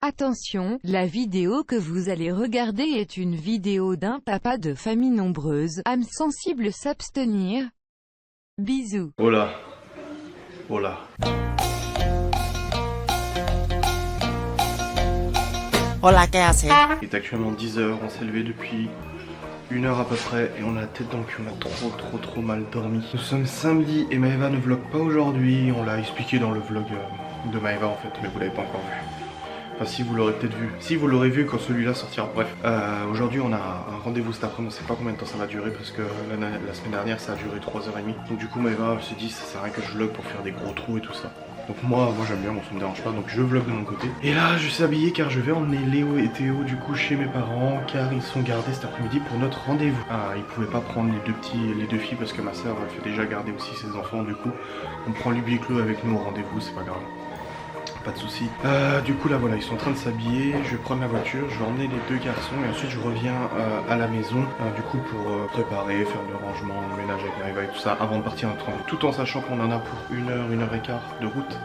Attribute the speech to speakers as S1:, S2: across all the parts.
S1: Attention, la vidéo que vous allez regarder est une vidéo d'un papa de famille nombreuse, âme sensible s'abstenir. Bisous.
S2: Hola. Hola.
S3: Hola, ¿qué haces?
S2: Il est actuellement 10h, on s'est levé depuis 1 heure à peu près et on a la tête dans le cul, on a trop mal dormi. Nous sommes samedi et Maëva ne vlog pas aujourd'hui, on l'a expliqué dans le vlog de Maëva en fait, mais vous l'avez pas encore vu. Enfin si, vous l'aurez peut-être vu. Si, vous l'aurez vu quand celui-là sortira. Bref, aujourd'hui on a un rendez-vous cet après-midi, on sait pas combien de temps ça va durer parce que la semaine dernière ça a duré 3h30. Donc du coup Maëva s'est dit ça sert à rien que je vlog pour faire des gros trous et tout ça. Donc moi j'aime bien, ça me dérange pas, donc je vlog de mon côté. Et là je suis habillé car je vais emmener Léo et Théo du coup chez mes parents car ils sont gardés cet après-midi pour notre rendez-vous. Ils pouvaient pas prendre les deux filles parce que ma soeur elle fait déjà garder aussi ses enfants, du coup on prend le huis clos avec nous au rendez-vous, c'est pas grave. Pas de soucis. Du coup là voilà, ils sont en train de s'habiller, je vais prendre la voiture, je vais emmener les deux garçons et ensuite je reviens à la maison du coup pour préparer, faire le rangement, le ménage avec Maëva et tout ça avant de partir en train. Tout en sachant qu'on en a pour 1 heure, 1 heure et quart de route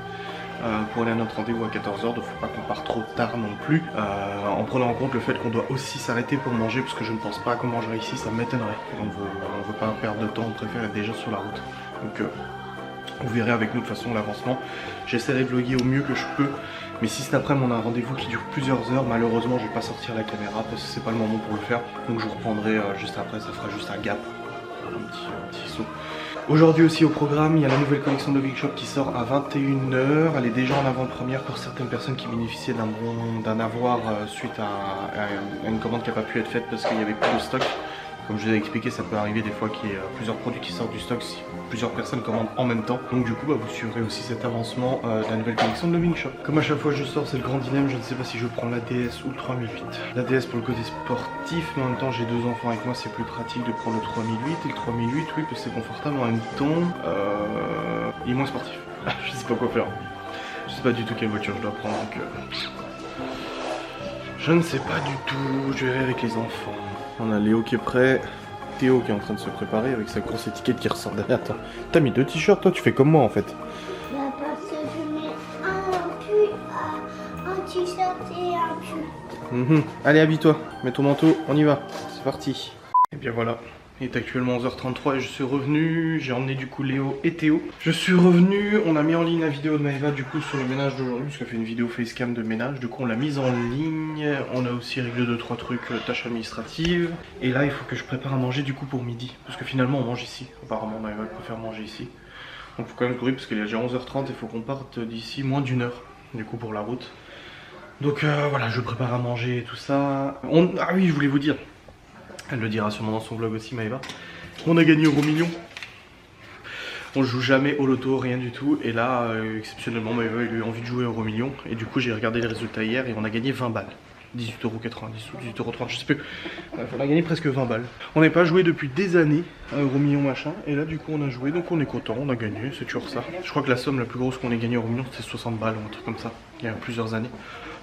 S2: pour aller à notre rendez-vous à 14h, donc faut pas qu'on parte trop tard non plus, en prenant en compte le fait qu'on doit aussi s'arrêter pour manger parce que je ne pense pas qu'on mangerait ici, ça m'étonnerait. On veut pas perdre de temps, on préfère être déjà sur la route. Donc vous verrez avec nous de toute façon l'avancement. J'essaierai de vlogger au mieux que je peux. Mais si cet après-midi on a un rendez-vous qui dure plusieurs heures, malheureusement je vais pas sortir la caméra parce que c'est pas le moment pour le faire. Donc je vous reprendrai juste après, ça fera juste un gap. Un petit saut. Aujourd'hui aussi au programme, il y a la nouvelle collection de Big Shop qui sort à 21 h. Elle est déjà en avant-première pour certaines personnes qui bénéficiaient d'un avoir suite à une commande qui n'a pas pu être faite parce qu'il n'y avait plus de stock. Comme je vous ai expliqué, ça peut arriver des fois qu'il y ait plusieurs produits qui sortent du stock si plusieurs personnes commandent en même temps. Donc du coup, vous suivrez aussi cet avancement de la nouvelle collection de Loving Shop. Comme à chaque fois je sors, c'est le grand dilemme, je ne sais pas si je prends la DS ou le 3008. La DS pour le côté sportif, mais en même temps j'ai 2 enfants avec moi, c'est plus pratique de prendre le 3008. Et le 3008, oui, parce que c'est confortable en même temps. Il est moins sportif. Je sais pas quoi faire. Je sais pas du tout quelle voiture je dois prendre, donc je ne sais pas du tout, je verrai avec les enfants. On a Léo qui est prêt, Théo qui est en train de se préparer avec sa grosse étiquette qui ressort derrière. Attends, t'as mis 2 t-shirts toi, tu fais comme moi en fait.
S4: Bah parce que je mets un t-shirt et un pull.
S2: Allez, habille-toi, mets ton manteau, on y va, c'est parti. Et bien voilà, il est actuellement 11h33 et je suis revenu, j'ai emmené du coup Léo et Théo. Je suis revenu, on a mis en ligne la vidéo de Maëva du coup sur le ménage d'aujourd'hui, parce qu'elle fait une vidéo facecam de ménage, du coup on l'a mise en ligne, on a aussi réglé 2-3 trucs, tâches administratives. Et là il faut que je prépare à manger du coup pour midi, parce que finalement on mange ici, apparemment Maëva préfère manger ici. Donc il faut quand même courir parce qu'il est déjà 11h30 et il faut qu'on parte d'ici moins d'1 heure, du coup pour la route. Donc voilà, je prépare à manger et tout ça. Ah oui, je voulais vous dire. Elle le dira sûrement dans son vlog aussi, Maëva. On a gagné Euro Million. On joue jamais au loto, rien du tout. Et là, exceptionnellement, Maëva a eu envie de jouer Euro Million. Et du coup, j'ai regardé les résultats hier et on a gagné 20 balles. 18,90 € ou 18,30 €, je sais plus. On a gagné presque 20 balles. On n'est pas joué depuis des années à Euro Million machin. Et là, du coup, on a joué. Donc on est content, on a gagné. C'est toujours ça. Je crois que la somme la plus grosse qu'on ait gagnée Euro Million, c'était 60 balles ou un truc comme ça. Il y a plusieurs années.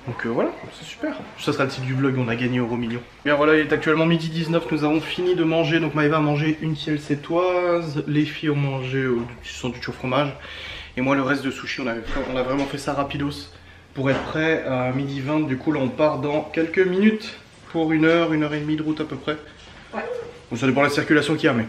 S2: Donc voilà, c'est super. Ça sera le titre du vlog, on a gagné Euro Million. Bien voilà, il est actuellement midi 19, nous avons fini de manger. Donc Maëva a mangé une tielle sétoise, les filles ont mangé du sandwich au fromage. Et moi le reste de sushi, on a vraiment fait ça rapidos pour être prêt à midi 20. Du coup là on part dans quelques minutes pour 1 heure, 1 heure et demie de route à peu près. Ouais. Bon, ça dépend de la circulation qu'il y a, mais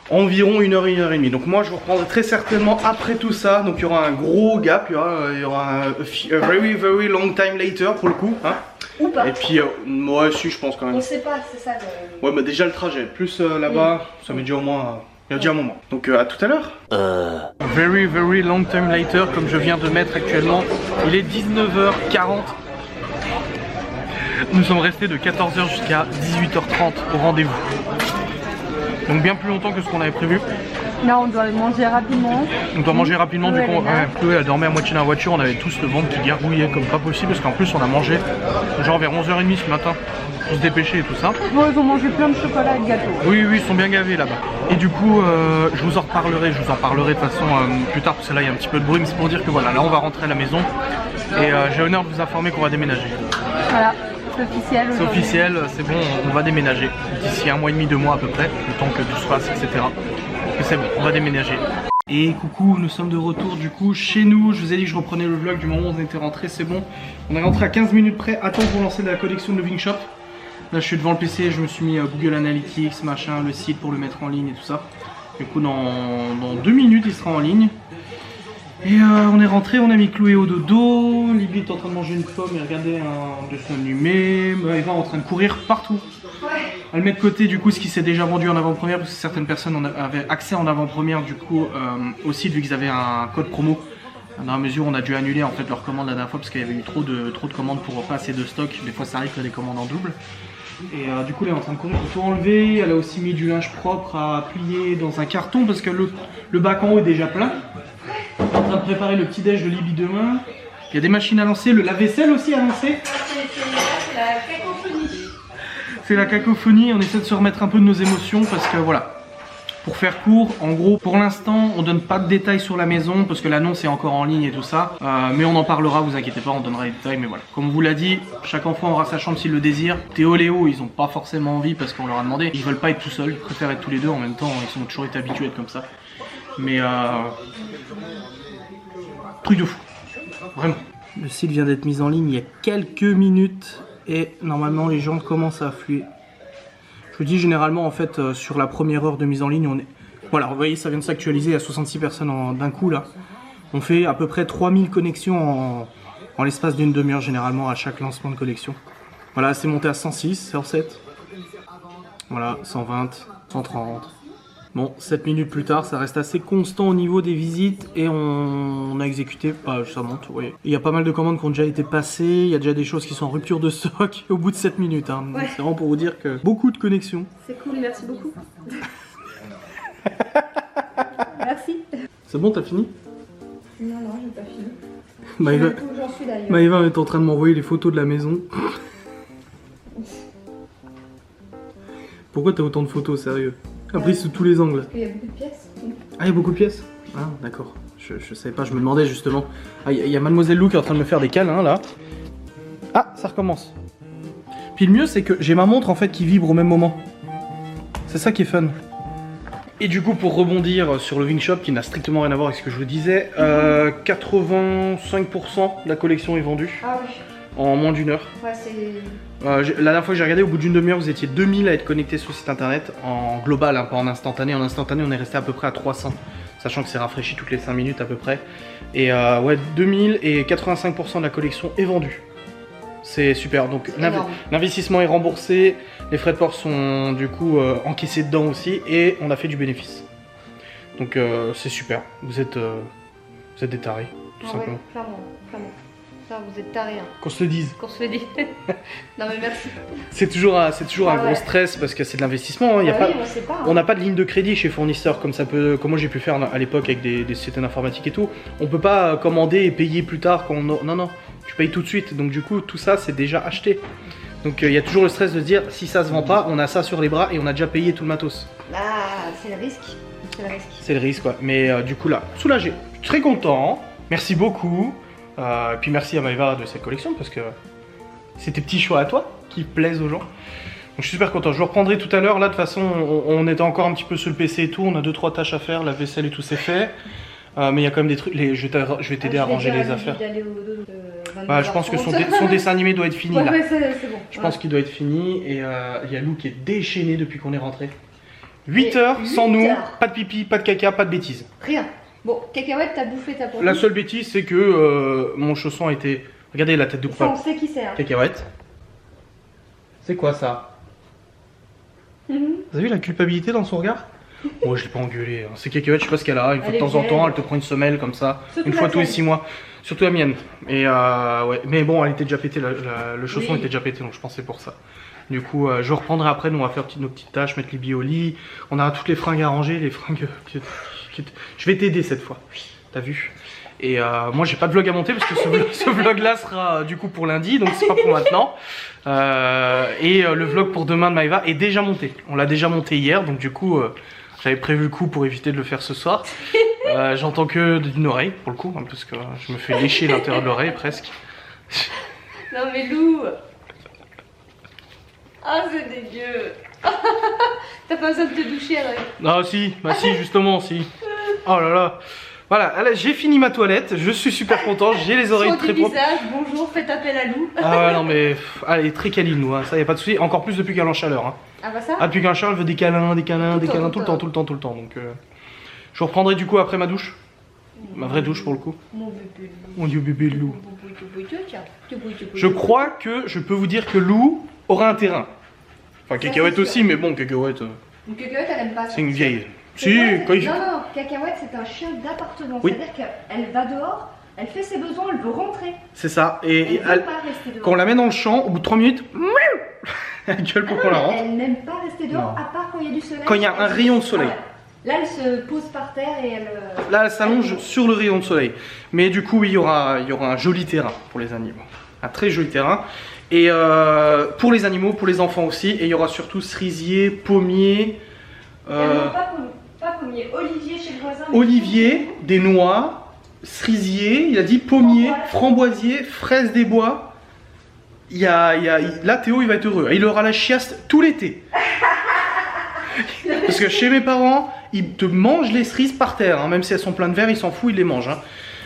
S2: environ 1 heure et 1 heure et demie. Donc moi je vous reprendrai très certainement après tout ça. Donc il y aura un gros gap, il y aura un very long time later pour le coup, hein.
S4: Ou pas.
S2: Et puis moi si, je pense quand même.
S4: On sait pas, c'est ça le...
S2: Ouais, bah déjà le trajet, plus là-bas, ça met déjà au moins il y a déjà un moment. Donc à tout à l'heure. Very long time later, comme je viens de mettre actuellement. Il est 19h40. Nous sommes restés de 14h jusqu'à 18h30 au rendez-vous. Donc bien plus longtemps que ce qu'on avait prévu.
S5: Là on doit manger rapidement.
S2: On doit manger rapidement, du coup Chloé elle dormait à moitié dans la voiture, on avait tous le ventre qui gargouillait comme pas possible parce qu'en plus on a mangé genre vers 11h30 ce matin pour se dépêcher et tout ça.
S5: Bon, ils ont mangé plein de chocolat et de gâteaux.
S2: Oui, ils sont bien gavés là-bas. Et du coup je vous en reparlerai de toute façon plus tard parce que là il y a un petit peu de bruit, mais c'est pour dire que voilà, là on va rentrer à la maison et j'ai l'honneur de vous informer qu'on va déménager.
S5: Voilà. C'est officiel.
S2: C'est officiel, c'est bon, on va déménager d'ici 1 mois et demi, 2 mois à peu près, le temps que tout se fasse, etc. Mais c'est bon, on va déménager. Et coucou, nous sommes de retour du coup chez nous. Je vous ai dit que je reprenais le vlog du moment où on était rentré, c'est bon. On est rentré à 15 minutes près, à temps pour lancer la collection de Loving Shop. Là je suis devant le PC, je me suis mis Google Analytics, machin, le site pour le mettre en ligne et tout ça. Du coup dans 2 minutes il sera en ligne. Et on est rentré, on a mis Chloé au dodo, Libby est en train de manger une pomme et regarder un dessin animé, Eva est en train de courir partout. Elle met de côté du coup ce qui s'est déjà vendu en avant-première parce que certaines personnes avaient accès en avant-première du coup au site vu qu'ils avaient un code promo. Dans la mesure où on a dû annuler en fait leur commande la dernière fois parce qu'il y avait eu trop de commandes pour pas assez de stock. Des fois ça arrive qu'il y a des commandes en double. Et du coup elle est en train de courir pour tout enlever. Elle a aussi mis du linge propre à plier dans un carton parce que le bac en haut est déjà plein. Elle est en train de préparer le petit déj de Libby demain. Il y a des machines à lancer, le lave-vaisselle aussi à lancer.
S4: C'est la cacophonie.
S2: C'est la cacophonie, on essaie de se remettre un peu de nos émotions parce que voilà, pour faire court, en gros pour l'instant on donne pas de détails sur la maison parce que l'annonce est encore en ligne et tout ça, mais on en parlera, vous inquiétez pas, on donnera les détails, mais voilà. Comme on vous l'a dit, chaque enfant aura sa chambre s'il le désire. Théo, Léo, ils ont pas forcément envie parce qu'on leur a demandé, ils veulent pas être tout seuls, ils préfèrent être tous les deux en même temps, ils ont toujours été habitués à être comme ça. Mais truc de fou, vraiment. Le site vient d'être mis en ligne il y a quelques minutes. Et normalement les gens commencent à affluer. Je vous dis généralement en fait sur la première heure de mise en ligne on est... Voilà, vous voyez ça vient de s'actualiser à 66 personnes d'un coup là. On fait à peu près 3000 connexions en l'espace d'une demi-heure généralement à chaque lancement de collection. Voilà, c'est monté à 106, 107. Voilà, 120, 130. Bon, 7 minutes plus tard, ça reste assez constant au niveau des visites et on a exécuté, ça monte, oui. Il y a pas mal de commandes qui ont déjà été passées, il y a déjà des choses qui sont en rupture de stock au bout de 7 minutes. Hein. Ouais. C'est vraiment pour vous dire que beaucoup de connexions.
S5: C'est cool, merci beaucoup. Merci.
S2: C'est bon, t'as fini?
S5: Non, j'ai pas fini.
S2: Maëva,
S5: J'en suis d'ailleurs.
S2: Maëva est en train de m'envoyer les photos de la maison. Pourquoi t'as autant de photos, sérieux? Après sous tous les angles.
S5: Il y a beaucoup de pièces.
S2: Ah, il y a beaucoup de pièces? Ah, d'accord. Je savais pas, je me demandais justement. Ah, il y a Mademoiselle Lou qui est en train de me faire des câlins là. Ah, ça recommence. Puis le mieux, c'est que j'ai ma montre en fait qui vibre au même moment. C'est ça qui est fun. Et du coup, pour rebondir sur le Loving Shop qui n'a strictement rien à voir avec ce que je vous disais, 85% de la collection est vendue.
S5: Ah oui.
S2: En moins d'une heure.
S5: Ouais, c'est...
S2: la dernière fois que j'ai regardé, au bout d'une demi-heure, vous étiez 2000 à être connectés sur le site internet en global, hein, pas en instantané. En instantané, on est resté à peu près à 300, sachant que c'est rafraîchi toutes les 5 minutes à peu près. Et ouais, 2000 et 85% de la collection est vendue. C'est super. Donc l'investissement est remboursé, les frais de port sont du coup encaissés dedans aussi, et on a fait du bénéfice. Donc c'est super. Vous êtes des tarés, tout simplement.
S5: Ouais, clairement. Ça, vous êtes tarés. Hein.
S2: Qu'on se le dise.
S5: Qu'on se le dise. Non mais merci.
S2: C'est toujours un gros stress parce que c'est de l'investissement. Hein. On n'a pas de ligne de crédit chez fournisseur comme moi j'ai pu faire à l'époque avec des sociétés d'informatique et tout. On peut pas commander et payer plus tard quand on... Non, tu payes tout de suite. Donc du coup tout ça c'est déjà acheté. Donc il y a toujours le stress de se dire si ça se vend pas, on a ça sur les bras et on a déjà payé tout le matos.
S5: Ah, c'est le risque.
S2: C'est le risque quoi. Mais du coup là, soulagé. Très content. Merci beaucoup. Et puis merci à Maëva de cette collection parce que c'est tes petits choix à toi qui plaisent aux gens. Donc je suis super content. Je le reprendrai tout à l'heure. Là de toute façon on était encore un petit peu sur le PC et tout. On a 2-3 tâches à faire. La vaisselle et tout c'est fait. Mais il y a quand même des trucs. Je vais t'aider à ranger les affaires. Je pense que son dessin animé doit être fini là.
S5: Ouais, c'est bon.
S2: Je pense qu'il doit être fini. Et il y a Lou qui est déchaîné depuis qu'on est rentré. 8 heures sans nous. Pas de pipi, pas de caca, pas de bêtises.
S5: Rien. Bon, cacahuète, t'as bouffé ta peau.
S2: La seule bêtise, c'est que mon chausson a été... Regardez la tête de coupable.
S5: Ça, on sait qui c'est. Hein.
S2: Cacahuète. C'est quoi ça? Vous avez vu la culpabilité dans son regard? Moi, je l'ai pas engueulé. Hein. C'est Cacahuète, je sais pas ce qu'elle a. Une fois de temps en temps, elle te prend une semelle comme ça. Une fois tous les 6 mois. Surtout la mienne. Et ouais. Mais bon, elle était déjà pétée. Le chausson était déjà pété, donc je pensais pour ça. Du coup, je reprendrai après. Nous, on va faire nos petites tâches, mettre Libby au lit. On a toutes les fringues à ranger, les fringues... Je vais t'aider cette fois, t'as vu. Et moi j'ai pas de vlog à monter parce que ce vlog là sera du coup pour lundi, donc c'est pas pour maintenant. Et le vlog pour demain de Maëva est déjà monté. On l'a déjà monté hier, donc du coup j'avais prévu le coup pour éviter de le faire ce soir. J'entends que d'une oreille pour le coup, hein, parce que je me fais lécher l'intérieur de l'oreille presque.
S5: Non mais Lou. Ah c'est dégueu. T'as pas besoin de te doucher avec.
S2: Ah si, bah si justement si. Oh là là. Voilà, j'ai fini ma toilette, je suis super content, j'ai les oreilles
S5: Soin
S2: très
S5: du
S2: propres.
S5: visage, bonjour, faites appel à Lou.
S2: Ah ouais, non mais, elle est très câline nous, hein. Ça y a pas de souci. Encore plus depuis qu'elle est en chaleur. Hein.
S5: Ah bah ça
S2: Ah, depuis qu'elle est en chaleur, elle veut des câlins, des câlins, des câlins, tout le temps. Donc, je reprendrai du coup après ma douche. Ma vraie douche pour le coup.
S5: Mon bébé Lou.
S2: Mon dieu bébé Lou.
S5: Tiens.
S2: Je crois que je peux vous dire que Lou aura un terrain. Enfin, Cacahuète
S5: c'est
S2: aussi, mais bon, Cacahuète,
S5: Une cacahuète, elle aime pas ça.
S2: c'est une vieille. Si,
S5: Cacahuète,
S2: quand il
S5: Non, non, cacahuète, c'est un chien d'appartement.
S2: Oui.
S5: C'est-à-dire qu'elle va dehors, elle fait ses besoins, elle veut rentrer.
S2: C'est ça. Et
S5: Elle veut pas rester dehors.
S2: quand on la met dans le champ, au bout de 3 minutes, elle gueule pour qu'on la rentre.
S5: Elle n'aime pas rester dehors,
S2: Non.
S5: à part quand il y a du soleil.
S2: Quand il y a un rayon de soleil.
S5: Voilà. Là, elle se pose par terre et elle.
S2: Là, elle s'allonge sur le rayon de soleil. Mais du coup, oui, il y aura un joli terrain pour les animaux. Un très joli terrain. Et pour les animaux, pour les enfants aussi. Et il y aura surtout cerisier, pommier,
S5: Non, pas pommier, olivier chez le voisin. mais-
S2: olivier, des noix, cerisier, il a dit pommier, framboisier, fraise des bois. Là, Théo, il va être heureux. Il aura la chiasse tout l'été. Parce que chez mes parents, ils te mangent les cerises par terre. Hein. Même si elles sont pleines de verre, ils s'en foutent, ils les mangent. Hein.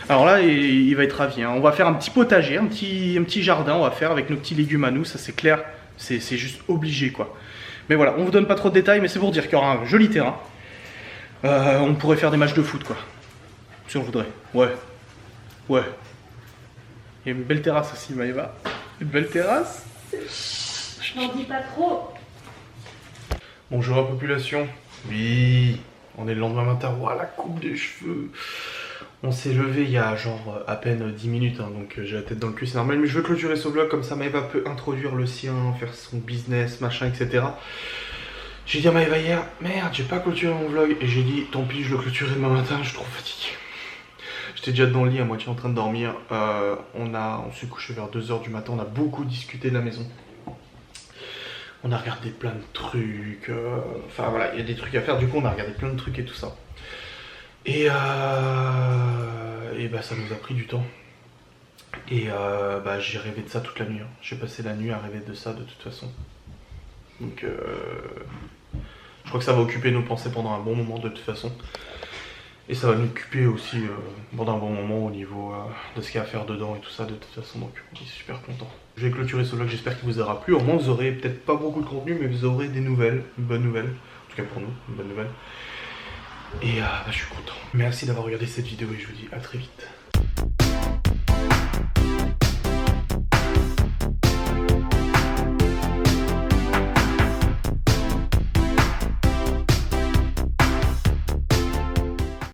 S2: Alors là, il va être ravi. Hein. On va faire un petit potager, un petit jardin. On va faire avec nos petits légumes à nous. Ça, c'est clair. C'est juste obligé, quoi. Mais voilà, on vous donne pas trop de détails, mais c'est pour dire qu'il y aura un joli terrain. On pourrait faire des matchs de foot, quoi. Si on voudrait. Ouais. Ouais. Il y a une belle terrasse aussi, Maëva. Une belle terrasse.
S5: N'en dis pas trop.
S2: Bonjour la population. Oui, on est le lendemain matin. Ouah, la coupe des cheveux. On s'est levé il y a genre à peine 10 minutes, hein, donc j'ai la tête dans le cul, c'est normal. Mais je veux clôturer ce vlog, comme ça Maëva peut introduire le sien, faire son business, machin, etc. J'ai dit à Maëva hier, merde, j'ai pas clôturé mon vlog. Et j'ai dit, tant pis, je le clôturerai demain matin, je suis trop fatigué. J'étais déjà dans le lit à moitié en train de dormir. On s'est couché vers 2h du matin, on a beaucoup discuté de la maison. On a regardé plein de trucs, enfin voilà, il y a des trucs à faire, du coup on a regardé plein de trucs et tout ça. Et bah ça nous a pris du temps. Et bah j'ai rêvé de ça toute la nuit, hein. J'ai passé la nuit à rêver de ça de toute façon. Donc je crois que ça va occuper nos pensées pendant un bon moment de toute façon. Et ça va nous occuper aussi pendant un bon moment au niveau de ce qu'il y a à faire dedans et tout ça de toute façon, donc on est super content. Je vais clôturer ce vlog, j'espère qu'il vous aura plu. Au moins vous aurez peut-être pas beaucoup de contenu, mais vous aurez des nouvelles, une bonne nouvelle. En tout cas pour nous, une bonne nouvelle. Et bah, je suis content. Merci d'avoir regardé cette vidéo et je vous dis à très vite.